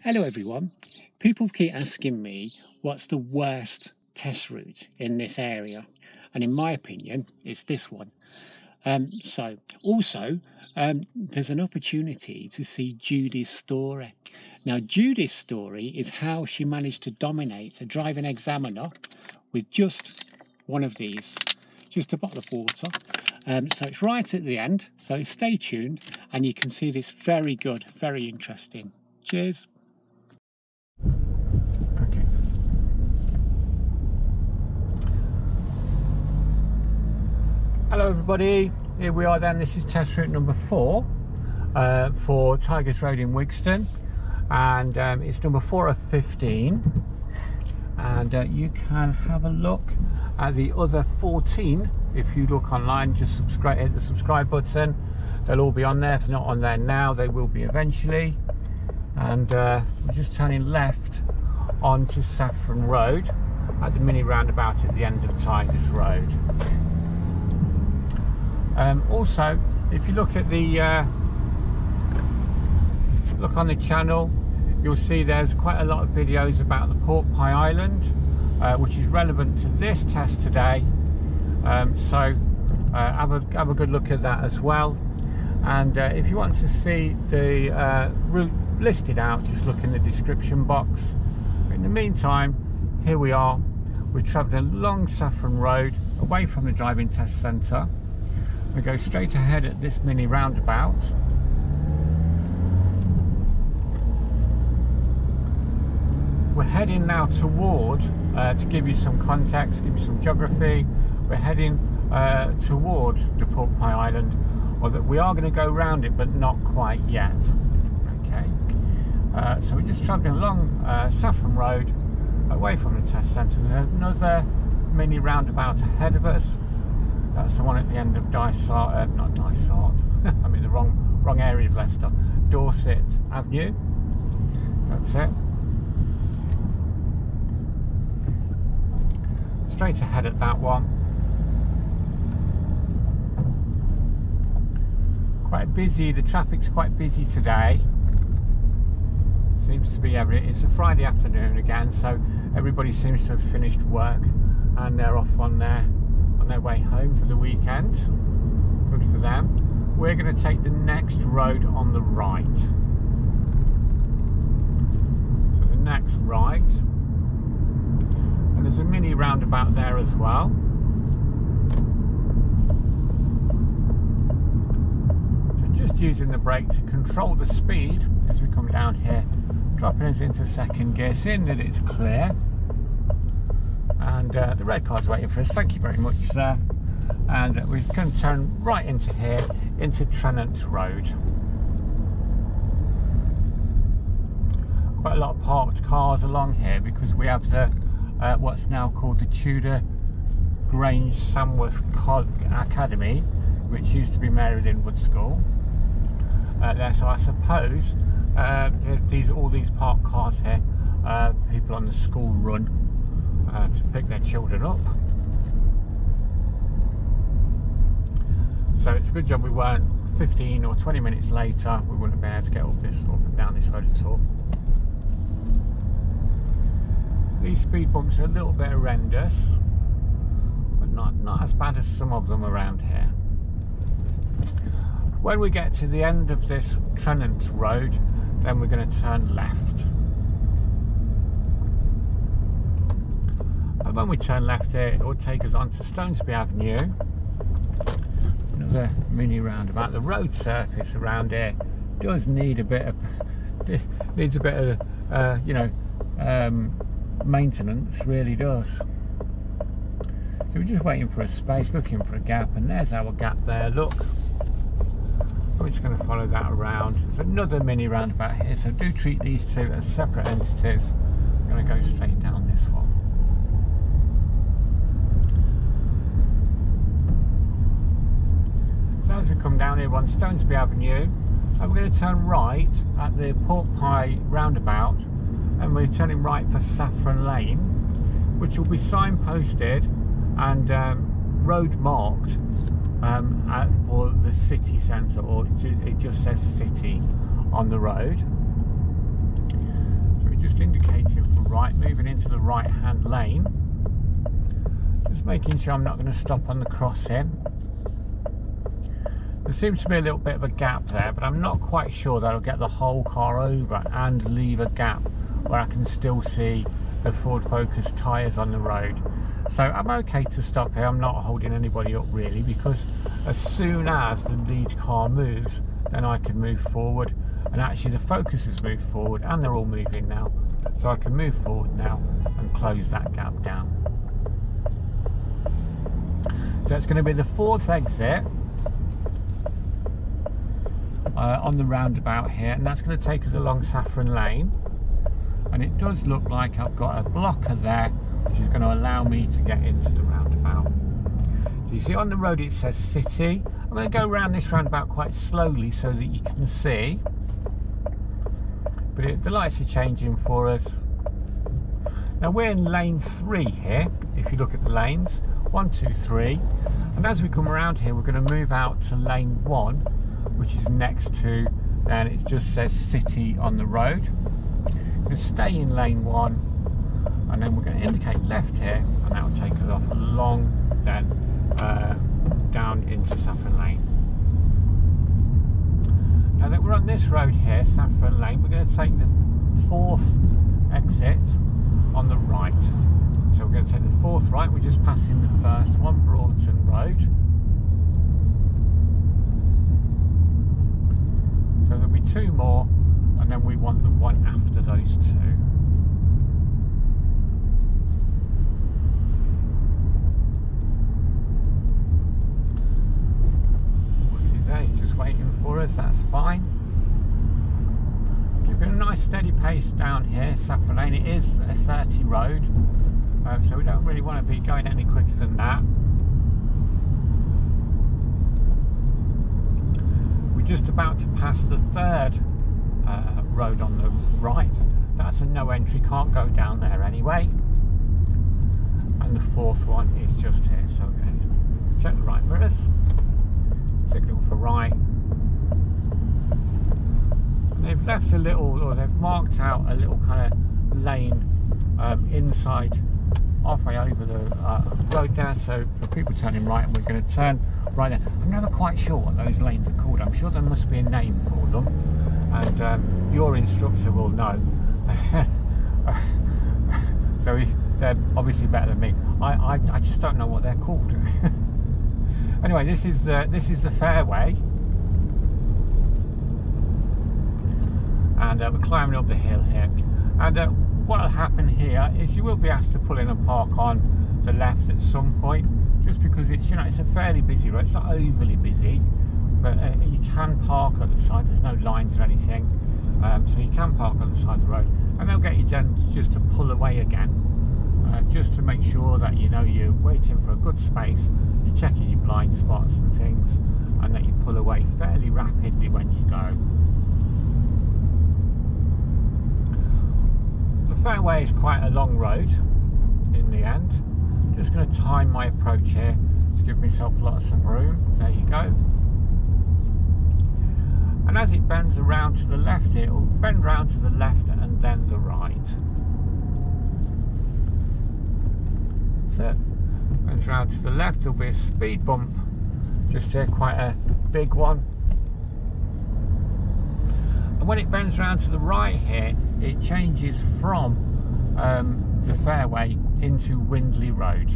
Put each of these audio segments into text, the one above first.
Hello everyone. People keep asking me what's the worst test route in this area, and in my opinion it's this one. There's an opportunity to see Judy's story. Now Judy's story is how she managed to dominate a driving examiner with just one of these, just a bottle of water. So it's right at the end, so stay tuned and you can see this very good, very interesting. Cheers. Okay. Hello everybody, here we are then. This is test route number 4 for Tigers Road in Wigston, and it's number 4 of 15, and you can have a look at the other 14 if you look online. Just hit the subscribe button, they'll all be on there. If they're not on there now, they will be eventually. And we're just turning left onto Saffron Road at the mini roundabout at the end of Tigers Road. Also, if you look at the look on the channel, you'll see there's quite a lot of videos about the pork pie island, which is relevant to this test today. So have a good look at that as well. And if you want to see the route listed out, just look in the description box. In the meantime, here we are. We're travelling along Saffron Road away from the driving test centre. We go straight ahead at this mini roundabout. We're heading now toward, to give you some context, give you some geography, we're heading toward the pork pie island, or that we are going to go round it, but not quite yet. Okay, so we're just travelling along Saffron Road away from the test centre. There's another mini roundabout ahead of us. That's the one at the end of not Dysart, I'm in the wrong area of Leicester, Dorset Avenue. That's it. Straight ahead at that one. Quite busy, the traffic's quite busy today. Seems to be it's a Friday afternoon again, so everybody seems to have finished work and they're off on their way home for the weekend. Good for them. We're going to take the next road on the right. So the next right. And there's a mini roundabout there as well. So just using the brake to control the speed as we come down here, dropping us into second gear, seeing that it's clear. And the red car's waiting for us. Thank you very much, sir. And we're going to turn right into here, into Trenent Road. Quite a lot of parked cars along here because we have the what's now called the Tudor Grange Samworth Academy, which used to be Mary Linwood School. There, so I suppose all these parked cars here, people on the school run to pick their children up. So it's a good job we weren't 15 or 20 minutes later. We wouldn't have been able to get up and down this road at all. These speed bumps are a little bit horrendous, but not as bad as some of them around here. When we get to the end of this Trenent Road, then we're going to turn left. And when we turn left here, it will take us onto Stonesby Avenue. Another mini roundabout. The road surface around here does need a bit of maintenance, really does. So we're just waiting for a space, looking for a gap, and there's our gap there, look. We're just going to follow that around. There's another mini roundabout here, so do treat these two as separate entities. We're going to go straight down this one. So as we come down here on Stonesby Avenue, we're going to turn right at the pork pie roundabout, and we're turning right for Saffron Lane, which will be signposted and road marked for the city centre, or it just says city on the road. just indicating for right, moving into the right hand lane, just making sure I'm not going to stop on the crossing. There seems to be a little bit of a gap there, but I'm not quite sure that I'll get the whole car over and leave a gap where I can still see the Ford Focus tyres on the road. So I'm okay to stop here. I'm not holding anybody up really, because as soon as the lead car moves, then I can move forward. And actually the Focus has moved forward and they're all moving now. So I can move forward now and close that gap down. So it's going to be the fourth exit on the roundabout here, and that's going to take us along Saffron Lane. And it does look like I've got a blocker there, which is going to allow me to get into the roundabout. So you see on the road it says City. I'm going to go around this roundabout quite slowly so that you can see. But the lights are changing for us. Now we're in lane 3 here, if you look at the lanes. 1, 2, 3. And as we come around here, we're going to move out to lane 1, which is next to, and it just says City on the road. We're going to stay in lane 1, and then we're going to indicate left here, and that will take us off along then down into Saffron Lane. Now that we're on this road here, Saffron Lane, we're going to take the 4th exit on the right. So we're going to take the 4th right. We're just passing the first one, Roehampton Road. So there'll be 2 more, and then we want the one after those 2. Horses there, he's just waiting for us, that's fine. Keeping a nice steady pace down here, Saffron Lane. It is a 30 road, so we don't really want to be going any quicker than that. We're just about to pass the 3rd road on the right. That's a no entry, can't go down there anyway. And the 4th one is just here. So we're going to check the right mirrors, signal for right. And they've left a little, or they've marked out a little kind of lane inside, halfway over the road there, so for people turning right, and we're going to turn right there. I'm never quite sure what those lanes are called. I'm sure there must be a name for them, and your instructor will know. So they're obviously better than me. I just don't know what they're called. Anyway, this is the Fairway, and we're climbing up the hill here. And what will happen here is you will be asked to pull in and park on the left at some point, just because it's, you know, it's a fairly busy road. It's not overly busy, but you can park at the side. There's no lines or anything, so you can park on the side of the road, and they'll get you then just to pull away again, just to make sure that you know you're waiting for a good space, you're checking your blind spots and things, and that you pull away fairly rapidly when you go. The Fairway is quite a long road in the end. Just going to time my approach here to give myself lots of room. There you go. And as it bends around to the left here, it will bend round to the left and then the right. That's it. Bends round to the left, there'll be a speed bump just here, quite a big one. And when it bends round to the right here, it changes from the Fairway into Windley Road.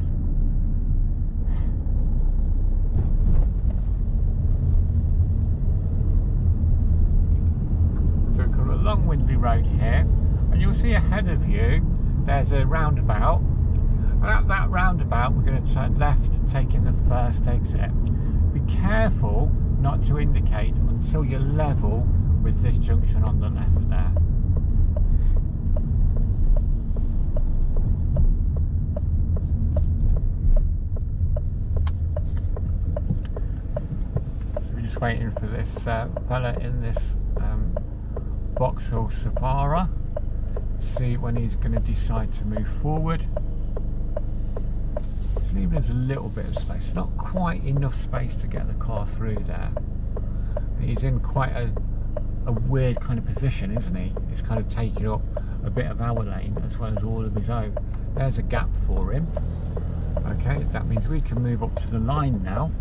So we come along Windley Road here, and you'll see ahead of you there's a roundabout, and at that roundabout we're going to turn left, taking the first exit. Be careful not to indicate until you're level with this junction on the left there. So we're just waiting for this fella in this Vauxhall Savara, see when he's going to decide to move forward. It's leaving us a little bit of space, not quite enough space to get the car through there. He's in quite a a weird kind of position, isn't he? He's kind of taking up a bit of our lane as well as all of his own. There's a gap for him. Okay, that means we can move up to the line now.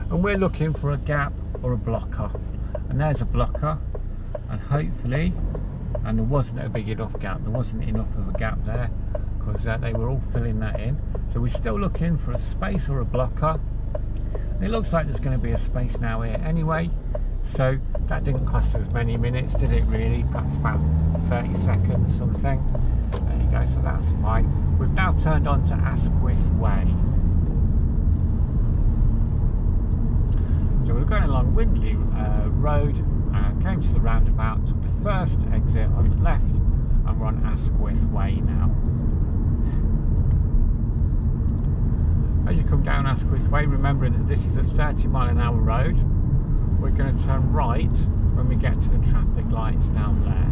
And we're looking for a gap or a blocker. And there's a blocker. And hopefully, and there wasn't a big enough gap. There wasn't enough of a gap there because they were all filling that in. So we're still looking for a space or a blocker. And it looks like there's going to be a space now here anyway. So that didn't cost us many minutes, did it really? Perhaps about 30 seconds, something. There you go, so that's fine. We've now turned on to Asquith Way. So we're going along Windley Road, came to the roundabout, took the first exit on the left, and we're on Asquith Way now. As you come down Asquith Way, remembering that this is a 30-mile-an-hour road, we're going to turn right when we get to the traffic lights down there.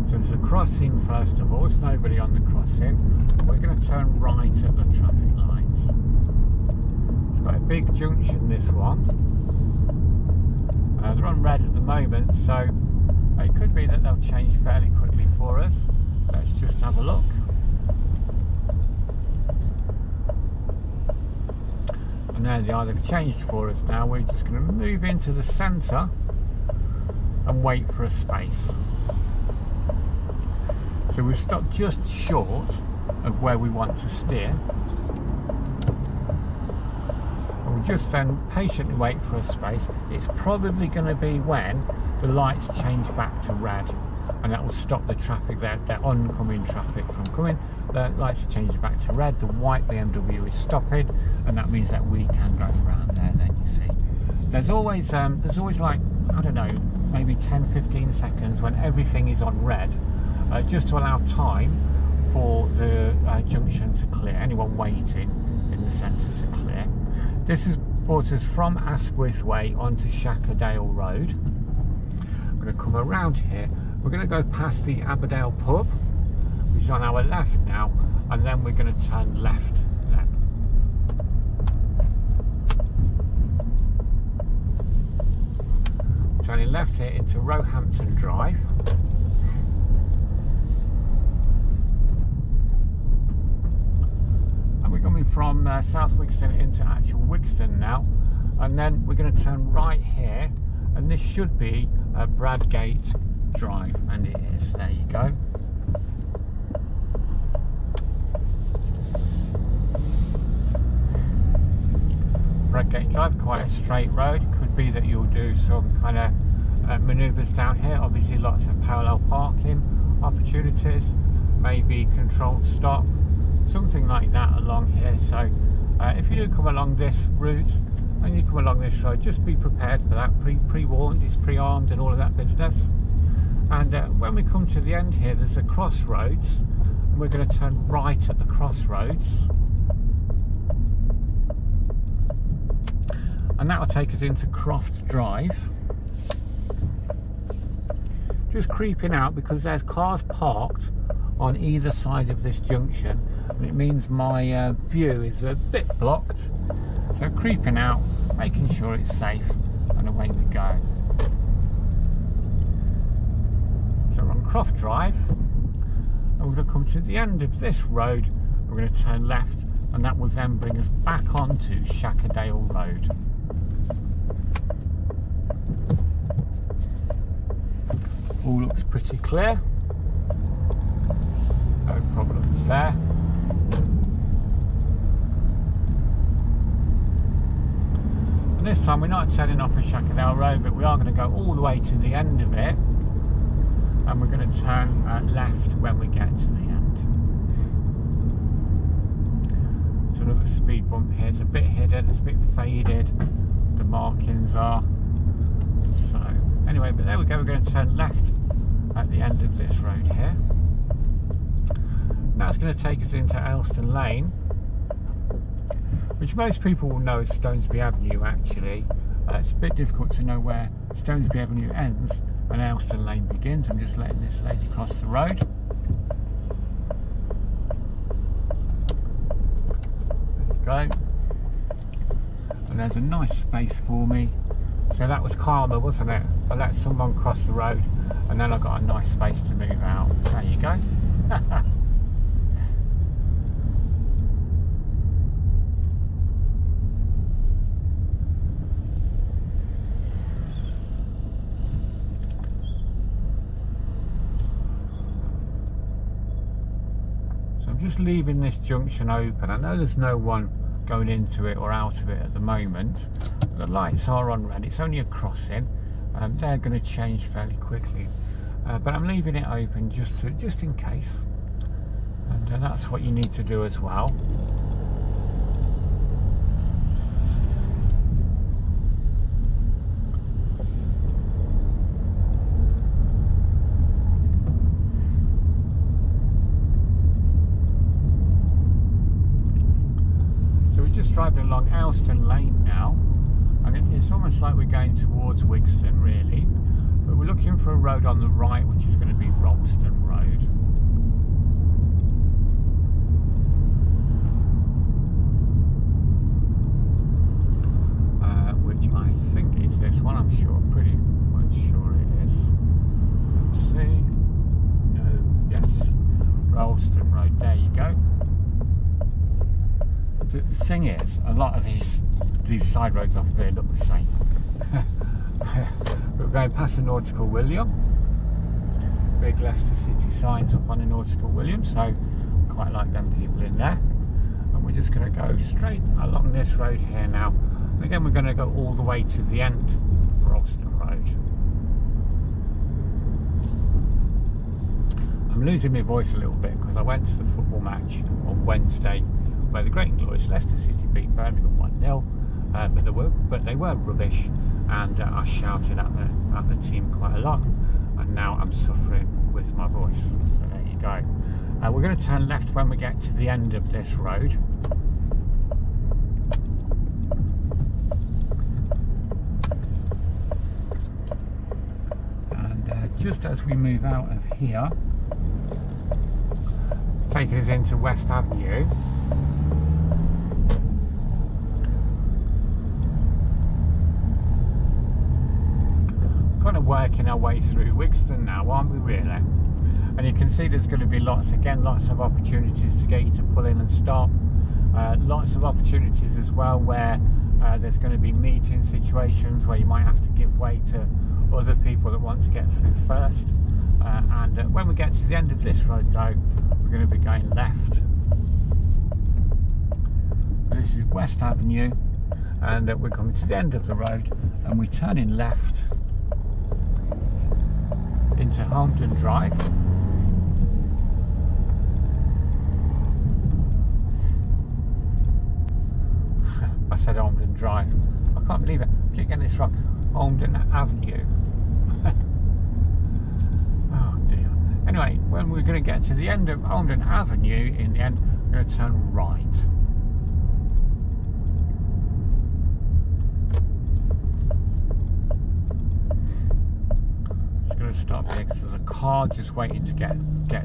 So there's a crossing first of all, there's nobody on the crossing. We're going to turn right at the traffic lights. It's got a big junction, this one. They're on red at the moment, so it could be that they'll change fairly quickly for us. Let's just have a look. And there they are, they've changed for us now. We're just going to move into the centre and wait for a space. So we've stopped just short of where we want to steer. And we'll just then patiently wait for a space. It's probably going to be when the lights change back to red, and that will stop the traffic, their oncoming traffic from coming. The lights are changing back to red, the white BMW is stopping, and that means that we can go around there then, you see. There's always like, I don't know, maybe 10-15 seconds when everything is on red, just to allow time for the junction to clear, anyone waiting in the centre to clear. This has brought us from Asquith Way onto Shackerdale Road. I'm going to come around here. We're going to go past the Aberdale pub, which is on our left now, and then we're going to turn left then. Turning left here into Roehampton Drive. And we're coming from South Wigston into actual Wigston now, and then we're going to turn right here, and this should be Bradgate Drive, and it is. There you go. Bradgate Drive, quite a straight road. It could be that you'll do some kind of manoeuvres down here. Obviously lots of parallel parking opportunities, maybe controlled stop, something like that along here. So if you do come along this route and you come along this road, just be prepared for that, pre-warned, it's pre-armed and all of that business. And when we come to the end here, there's a crossroads, and we're going to turn right at the crossroads, and that will take us into Croft Drive. Just creeping out because there's cars parked on either side of this junction, and it means my view is a bit blocked. So creeping out, making sure it's safe, and away we go. So we're on Croft Drive, and we're going to come to the end of this road. We're going to turn left, and that will then bring us back onto Shackerdale Road. All looks pretty clear. No problems there. And this time we're not turning off of Shackerdale Road, but we are going to go all the way to the end of it. And we're going to turn left when we get to the end. There's another speed bump here. It's a bit hidden, it's a bit faded, the markings are. So anyway, but there we go, we're going to turn left at the end of this road here. Now it's going to take us into Aylestone Lane, which most people will know as Stonesby Avenue actually. It's a bit difficult to know where Stonesby Avenue ends and Aylestone Lane begins. I'm just letting this lady cross the road. There you go. And But there's a nice space for me. So that was calmer, wasn't it? I let someone cross the road and then I got a nice space to move out. There you go. So I'm just leaving this junction open. I know there's no one going into it or out of it at the moment. The lights are on red. It's only a crossing. They're going to change fairly quickly, but I'm leaving it open just in case, and that's what you need to do as well. So we're just driving along Aylestone Lane now. It's almost like we're going towards Wigston, really, but we're looking for a road on the right, which is going to be Rolleston Road. Which I think is this one. I'm pretty much sure it is. Let's see. No, yes, Rolleston Road. There you go. The thing is, a lot of these side roads off here look the same. We're going past the Nautical William. Big Leicester City signs up on the Nautical William, so quite like them people in there. And we're just going to go straight along this road here now. And again, we're going to go all the way to the end of Rolleston Road. I'm losing my voice a little bit because I went to the football match on Wednesday where the great and glorious Leicester City beat Birmingham 1-0, but they were rubbish, and I shouted at the team quite a lot, and now I'm suffering with my voice. So there you go. We're going to turn left when we get to the end of this road. And just as we move out of here, it's taking us into West Avenue. Kind of working our way through Wigston now, aren't we, really? And you can see there's going to be lots of opportunities to get you to pull in and stop. Lots of opportunities as well where there's going to be meeting situations where you might have to give way to other people that want to get through first. And when we get to the end of this road though, we're going to be going left. So this is West Avenue, and we're coming to the end of the road, and we're turning left into Holmden Drive. I said Holmden Drive. I can't believe it. I keep getting this wrong. Holmden Avenue. Oh dear. Anyway, when we're going to get to the end of Holmden Avenue, in the end, we're going to turn right. Going to stop here because there's a car just waiting to get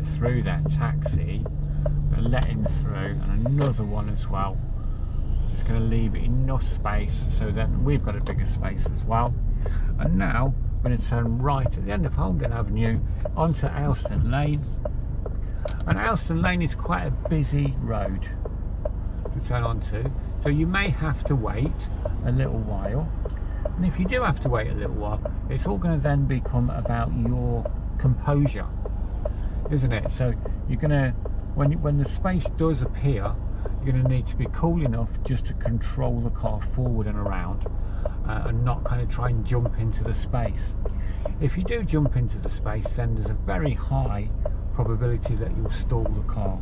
through their taxi. Going to let him through, and another one as well. Just going to leave it enough space so that we've got a bigger space as well. And now we're going to turn right at the end of Holmden Avenue onto Aylestone Lane. And Aylestone Lane is quite a busy road to turn onto, so you may have to wait a little while. And if you do have to wait a little while, it's all going to then become about your composure, isn't it? So you're going to, when the space does appear, you're going to need to be cool enough just to control the car forward and around, and not kind of try and jump into the space. If you do jump into the space, then there's a very high probability that you'll stall the car.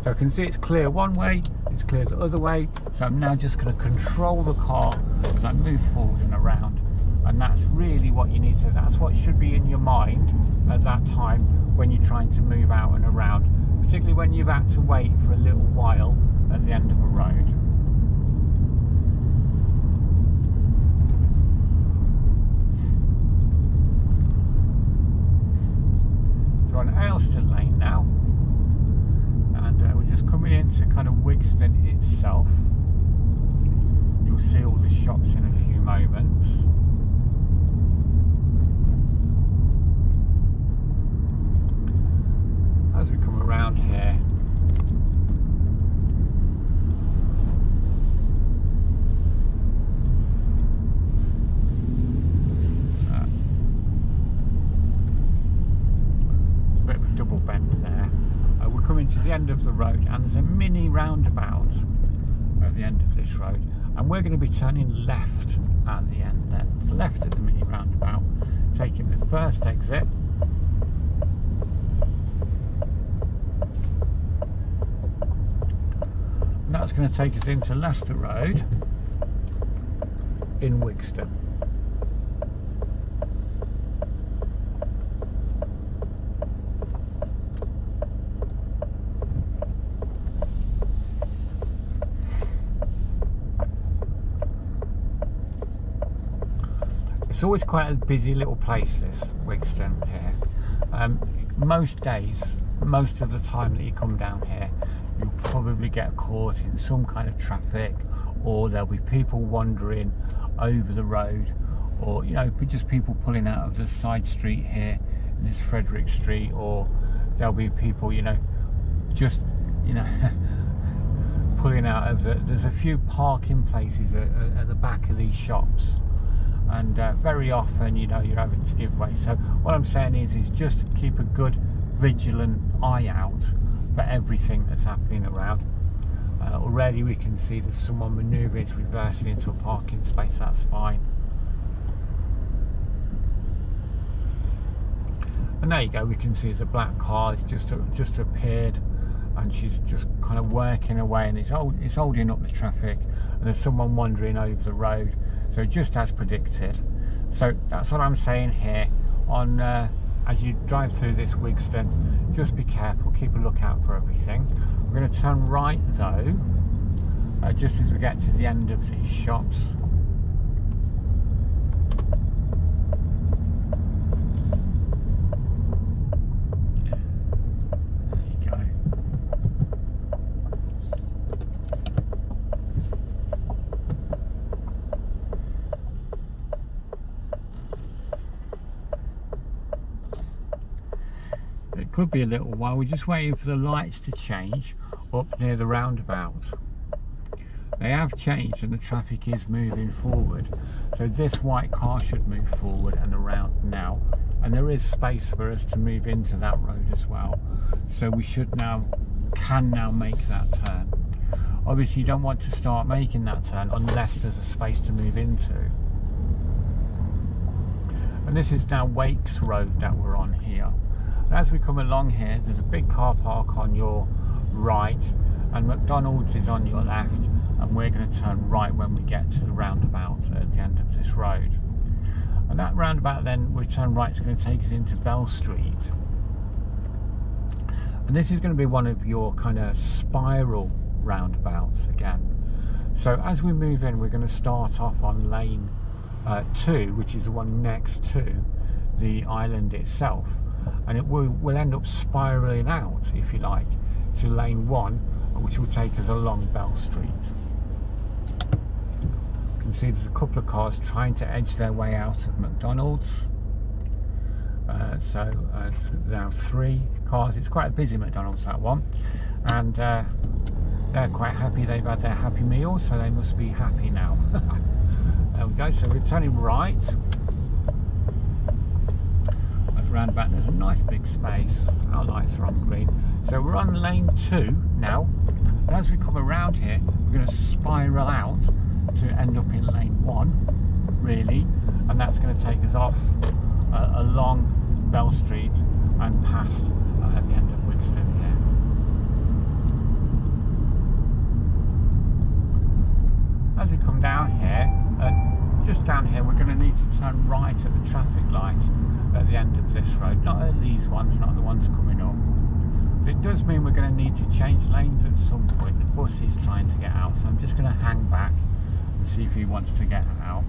So I can see it's clear one way, it's clear the other way, so I'm now just going to control the car as I move forward and around, and that's really what you need to, that's what should be in your mind at that time when you're trying to move out and around, particularly when you've had to wait for a little while at the end of a road. So on Aylestone Lane now, and we're just coming into kind of Wigston itself. You you'll see all the shops in a few moments. As we come around here, double bend there. We're coming to the end of the road, and there's a mini roundabout at the end of this road, and we're going to be turning left at the end then. So left at the mini roundabout, taking the first exit, and that's going to take us into Leicester Road in Wigston. It's always quite a busy little place, this Wigston here. Most days, most of the time that you come down here, you'll probably get caught in some kind of traffic, or there'll be people wandering over the road, or you know, just people pulling out of the side street here in this Frederick Street, or there'll be people, you know, just, you know, pulling out of there's a few parking places at the back of these shops. And very often, you know, you're having to give way. So what I'm saying is just keep a good vigilant eye out for everything that's happening around. Already we can see there's someone manoeuvring, reversing into a parking space. That's fine. And there you go. We can see there's a black car. It's just appeared, and she's just kind of working away, and it's holding up the traffic. And there's someone wandering over the road. So just as predicted. So that's what I'm saying here. On as you drive through this Wigston, just be careful, keep a lookout for everything. We're going to turn right though, just as we get to the end of these shops. Could be a little while. We're just waiting for the lights to change up near the roundabout. They have changed and the traffic is moving forward, so this white car should move forward and around now, and there is space for us to move into that road as well, so we can now make that turn. Obviously you don't want to start making that turn unless there's a space to move into. And this is now Wakes Road that we're on here. As we come along here, there's a big car park on your right, and McDonald's is on your left, and we're going to turn right when we get to the roundabout at the end of this road. And that roundabout then, we turn right, is going to take us into Bell Street. And this is going to be one of your kind of spiral roundabouts again. So as we move in, we're going to start off on lane 2, which is the one next to the island itself. And it will end up spiralling out, if you like, to lane 1, which will take us along Bell Street. You can see there's a couple of cars trying to edge their way out of McDonald's. So now 3 cars. It's quite a busy McDonald's, that one, and they're quite happy. They've had their happy meal, so they must be happy now. There we go. So we're turning right. Roundabout, there's a nice big space. Our lights are on green, so we're on lane 2 now, and as we come around here, we're going to spiral out to end up in lane 1 really, and that's going to take us off along Bell Street and past the end of Wigston here. As we come down here, just down here, we're going to need to turn right at the traffic lights at the end of this road, not at these ones, not the ones coming up. But it does mean we're going to need to change lanes at some point. The bus is trying to get out, so I'm just going to hang back and see if he wants to get out.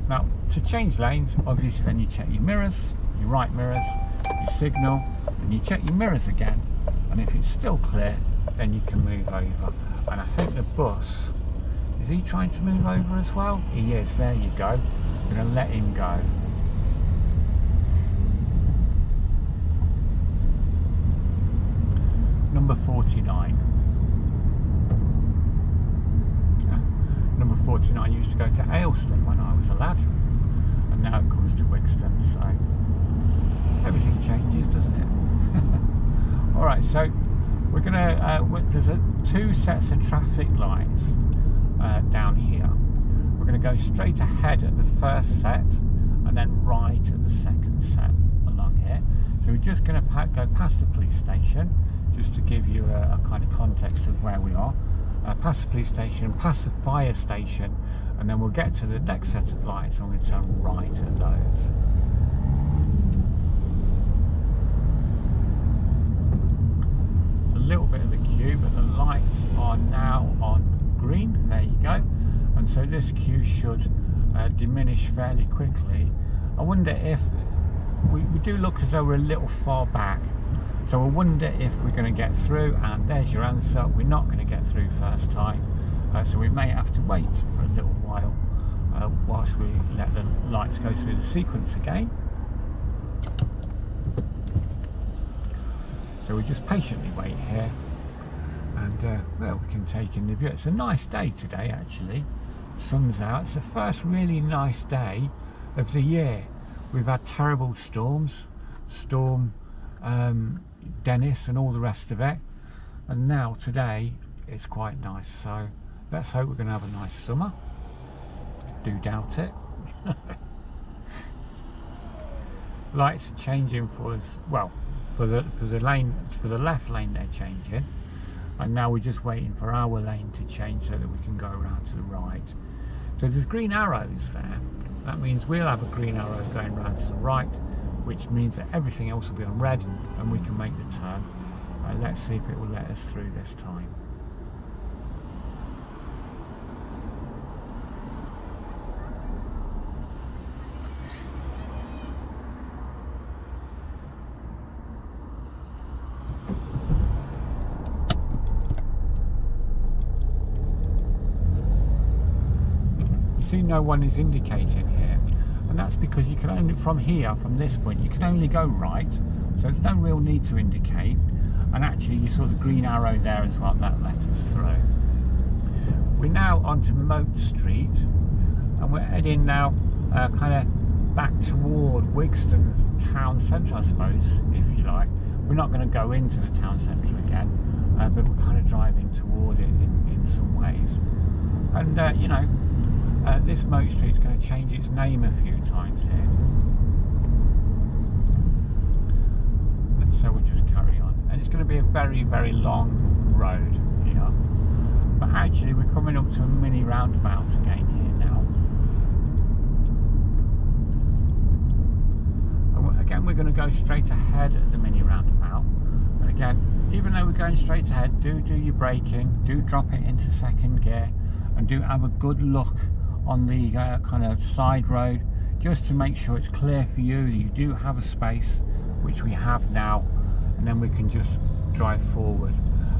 Now, to change lanes, obviously then you check your mirrors, your right mirrors, your signal, and you check your mirrors again, and if it's still clear, then you can move over. And I think the bus Is he trying to move over as well? He is. There you go. I'm going to let him go. Number 49. Number 49 used to go to Aylestone when I was a lad, and now it comes to Wigston, so everything changes, doesn't it? Alright, so we're going to, there's two sets of traffic lights down here. We're going to go straight ahead at the first set and then right at the second set along here. So we're just going to go past the police station, just to give you a kind of context of where we are. Past the police station, past the fire station, and then we'll get to the next set of lights and we're going to turn right at those. It's a little bit of a queue, but the lights are now on green. There you go. And so this queue should diminish fairly quickly. I wonder if we do look as though we're a little far back, so I wonder if we're going to get through. And there's your answer, we're not going to get through first time, so we may have to wait for a little while whilst we let the lights go through the sequence again. So we just patiently wait here, and well, we can take in the view. It's a nice day today actually, sun's out. It's the first really nice day of the year. We've had terrible storms, Storm Dennis and all the rest of it, and now today it's quite nice, so let's hope we're going to have a nice summer. Do doubt it. Lights are changing for us, well, for the left lane they're changing, and now we're just waiting for our lane to change so that we can go around to the right. So there's green arrows there. That means we'll have a green arrow going round to the right, which means that everything else will be on red and we can make the turn. Let's see if it will let us through this time. You see, no one is indicating here, and that's because you can only, from here, from this point, you can only go right, so there's no real need to indicate. And actually you saw the green arrow there as well, that let us through. We're now onto Moat Street, and we're heading now kind of back toward Wigston's town centre, I suppose, if you like. We're not going to go into the town centre again, but we're kind of driving toward it in some ways. And you know, this Moat Street is going to change its name a few times here, and so we'll just carry on. And it's going to be a very, very long road here, but actually we're coming up to a mini roundabout again here now. And again, we're going to go straight ahead at the mini roundabout. And again, even though we're going straight ahead, do your braking, do drop it into second gear, and do have a good look on the kind of side road, just to make sure it's clear for you, that you do have a space, which we have now, and then we can just drive forward.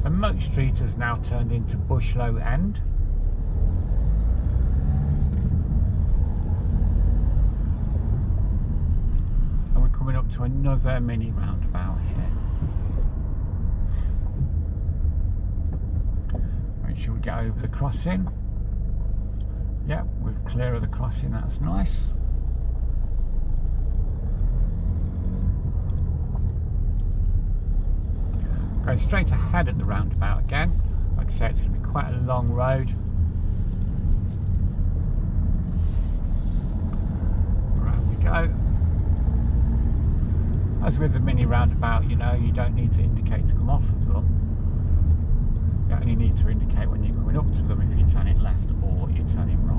And Moat Street has now turned into Bushloe End. And we're coming up to another mini roundabout here. Make sure we get over the crossing. Yep, we're clear of the crossing, that's nice. Going straight ahead at the roundabout again. Like I say, it's going to be quite a long road. Around we go. As with the mini roundabout, you know, you don't need to indicate to come off of them. You only need to indicate when you're coming up to them if you're turning left or you're turning right.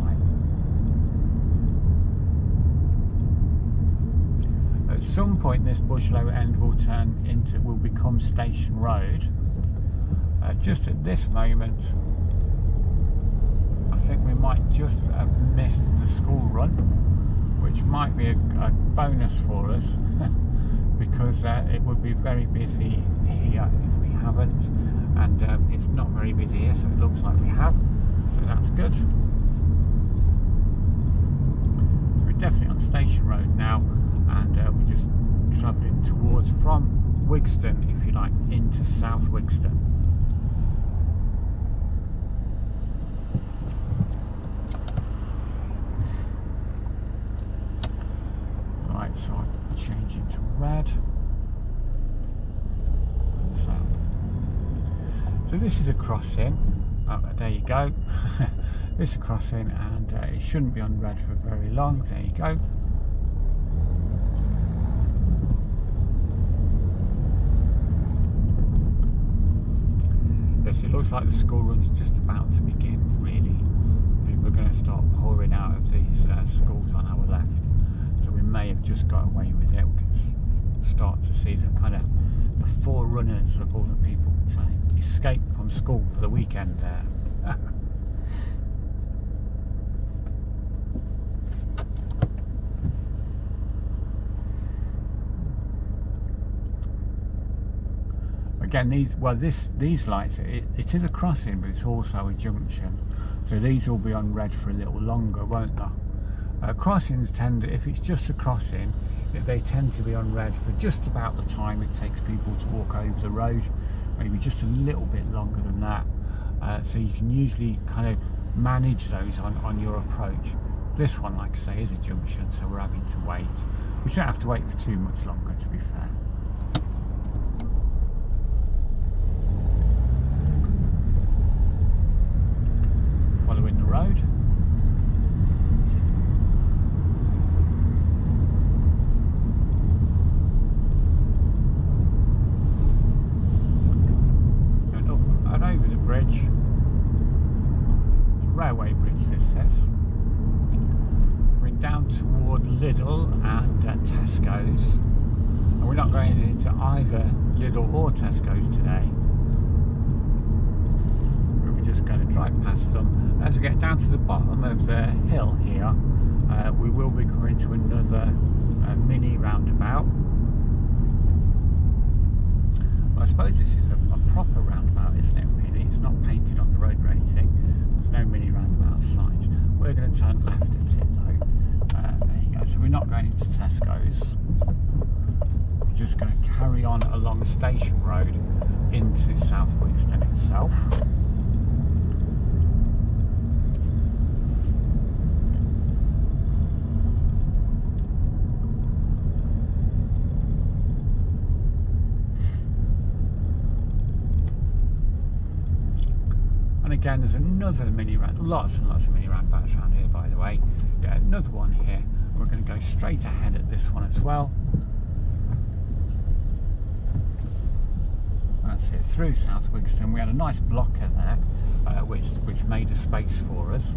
At some point this Bushloe End will become Station Road. Just at this moment, I think we might just have missed the school run, which might be a bonus for us because it would be very busy here if we haven't, and it's not very busy here, so it looks like we have. so that's good. So we're definitely on Station Road now, and we're just travelling towards from Wigston, if you like, into South Wigston. Right, so I'm changing to red. So this is a crossing. Oh, there you go. This is a crossing, and it shouldn't be on red for very long. There you go. Yes, it looks like the school run's just about to begin, really. People are going to start pouring out of these schools on our left. So we may have just got away with it. We can start to see the kind of the forerunners of all the people trying to escape from school for the weekend there. Again, these lights, it is a crossing, but it's also a junction, so these will be on red for a little longer, won't they? Crossings tend, if it's just a crossing, they tend to be on red for just about the time it takes people to walk over the road, maybe just a little bit longer than that. So you can usually kind of manage those on your approach. This one, like I say, is a junction, so we're having to wait. We shouldn't have to wait for too much longer, to be fair. Following the road. Bridge. It's a railway bridge, this says. Going down toward Lidl and Tesco's, and we're not going into either Lidl or Tesco's today. We're just going to drive past them. As we get down to the bottom of the hill here, we will be coming to another mini roundabout. Well, I suppose this is a proper roundabout, isn't it, really? It's not painted on the road or anything. There's no mini roundabout signs. We're going to turn left at it, though. There you go. So we're not going into Tesco's. We're just going to carry on along Station Road into South Wigston itself. Again, there's another mini roundabout, lots and lots of mini roundabouts around here, by the way. Yeah, another one here. We're going to go straight ahead at this one as well. That's it, through South Wigston. We had a nice blocker there, which made a space for us.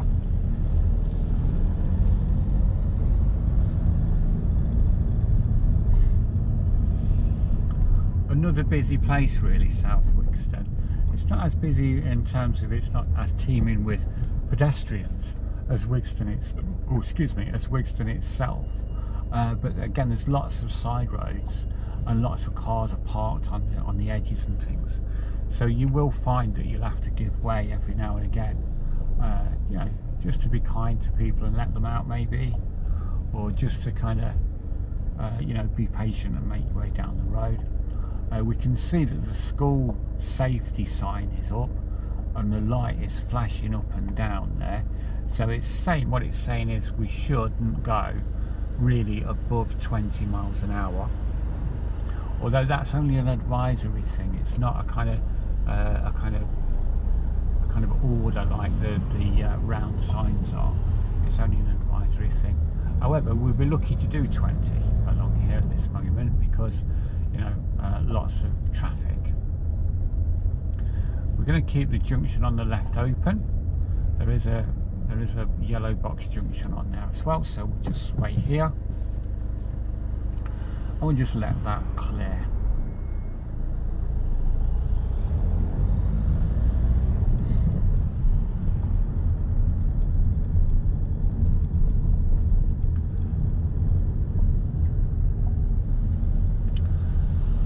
Another busy place, really, South Wigston. It's not as busy in terms of it's not as teeming with pedestrians as Wigston itself. But again, there's lots of side roads and lots of cars are parked on the edges and things. So you will find that you'll have to give way every now and again, you know, just to be kind to people and let them out, maybe, or just to kind of, you know, be patient and make your way down the road. We can see that the school safety sign is up and the light is flashing up and down there. So it's saying, what it's saying is we shouldn't go really above 20 miles an hour. Although that's only an advisory thing. It's not a kind of order like the round signs are. It's only an advisory thing. However, we'll be lucky to do 20 along here at this moment because, you know, lots of traffic. We're going to keep the junction on the left open. There is a yellow box junction on there as well, so we'll just wait here and we'll just let that clear.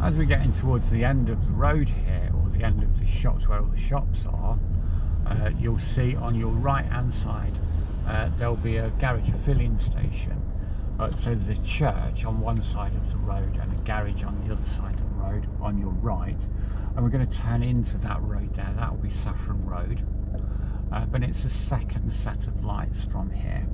As we're getting towards the end of the road here, or the end of the shops where all the shops are, you'll see on your right hand side there'll be a garage filling station. So there's a church on one side of the road and a garage on the other side of the road on your right, and we're going to turn into that road there. That will be Saffron Road, but it's the second set of lights from here.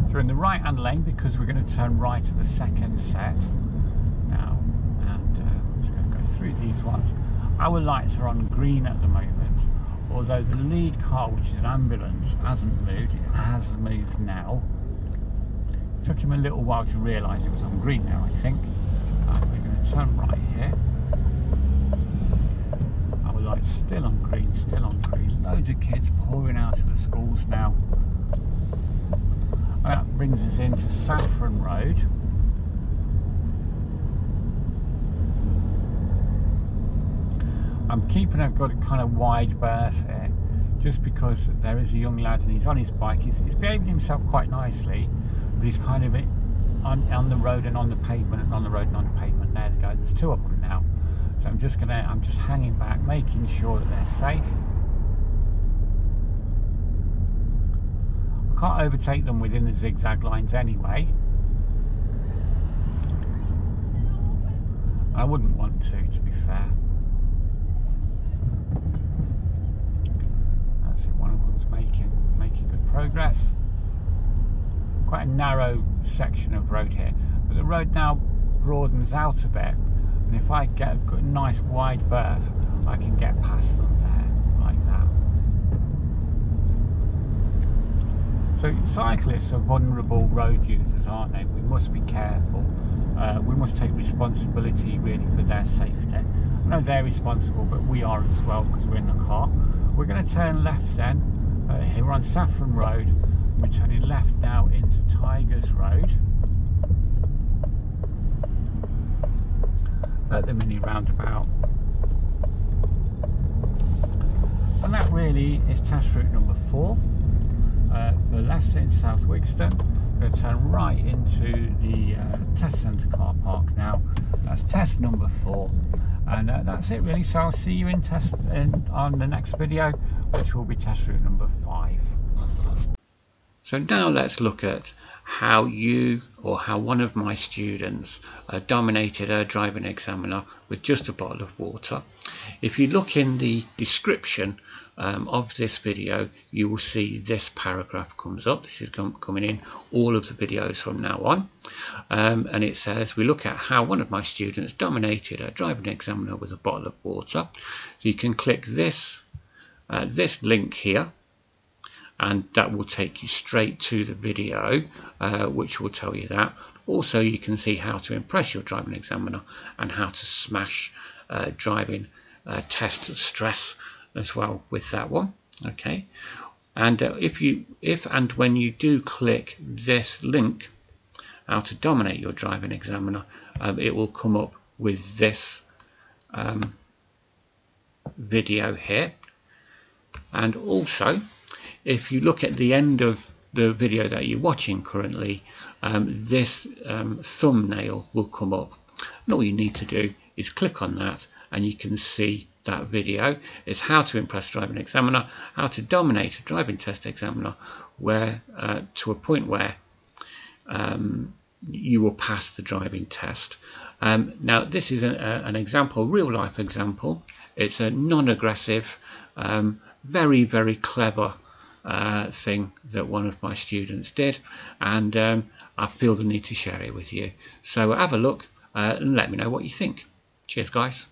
So we're in the right hand lane because we're going to turn right at the second set now, and I'm just going to go through these ones. Our lights are on green at the moment, although the lead car, which is an ambulance, hasn't moved. It has moved now. It took him a little while to realise it was on green now, I think. We're going to turn right here. Our lights still on green, still on green. Loads of kids pouring out of the schools now. That brings us into Saffron Road. I'm keeping a good kind of wide berth here, just because there is a young lad and he's on his bike. He's behaving himself quite nicely, but he's kind of on the road and on the pavement, and on the road and on the pavement. There they go. There's two of them now. So I'm just hanging back, making sure that they're safe. Can't overtake them within the zigzag lines anyway. I wouldn't want to be fair. That's it, one of them's making good progress. Quite a narrow section of road here, but the road now broadens out a bit, and if I get a good, nice wide berth, I can get past them there like that. So cyclists are vulnerable road users, aren't they? We must be careful. We must take responsibility really for their safety. I know they're responsible, but we are as well because we're in the car. We're going to turn left then. Here we're on Saffron Road. We're turning left now into Tigers Road. At the mini roundabout. And that really is test route number 4. For Leicester in South Wigston. We're going to turn right into the test centre car park now. That's test number 4, and that's it really. So I'll see you on the next video, which will be test route number 5. So now let's look at how one of my students dominated her driving examiner with just a bottle of water. If you look in the description of this video, you will see this paragraph comes up. This is coming in all of the videos from now on, and it says we look at how one of my students dominated a driving examiner with a bottle of water. So you can click this link here, and that will take you straight to the video, which will tell you that. Also, you can see how to impress your driving examiner and how to smash driving test stress as well with that one. Okay, and if and when you do click this link, how to dominate your driving examiner, it will come up with this video here. And also, if you look at the end of the video that you're watching currently, this thumbnail will come up, and all you need to do is click on that and you can see that video. It's how to impress driving examiner, how to dominate a driving test examiner, where to a point where you will pass the driving test. Now this is an example, real life example. It's a non-aggressive, very, very clever thing that one of my students did, and I feel the need to share it with you. So have a look and let me know what you think. Cheers guys.